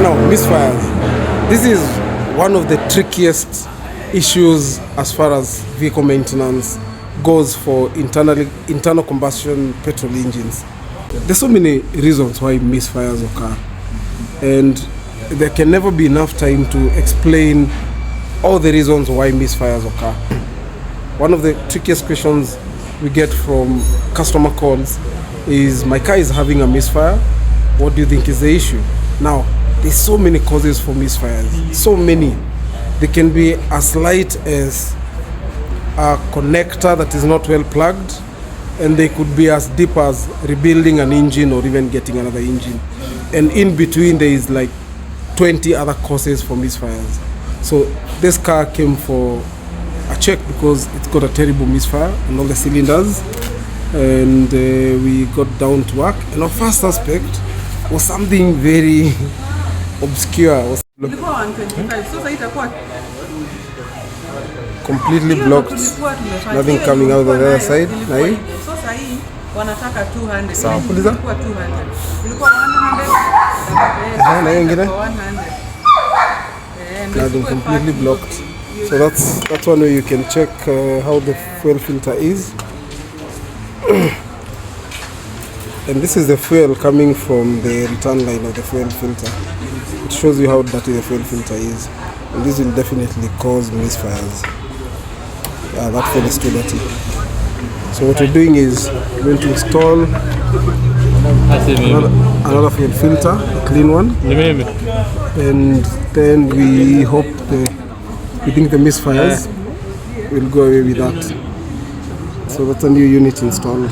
Now, misfires. This is one of the trickiest issues as far as vehicle maintenance goes for internal combustion petrol engines. There's so many reasons why misfires occur, and there can never be enough time to explain all the reasons why misfires occur. One of the trickiest questions we get from customer calls is, my car is having a misfire, what do you think is the issue? Now, there's so many causes for misfires, so many. They can be as light as a connector that is not well plugged, and they could be as deep as rebuilding an engine or even getting another engine. And in between there is like 20 other causes for misfires. So this car came for a check because it's got a terrible misfire on all the cylinders, and we got down to work, and our first suspect was something very obscure. Completely blocked, nothing coming out of the other side. Wanataka 200. Sawa, puliza. Ilikuwa 200. Ilikuwa 100. Na hiyo ingine? 100. Nothing, completely blocked. So that's one way you can check how the fuel filter is. And this is the fuel coming from the return line of the fuel filter. It shows you how dirty the fuel filter is, and this will definitely cause misfires. That fuel is too dirty. So what we're doing is we're going to install another fuel filter, a clean one, and then we think the misfires will go away with that. So that's a new unit installed.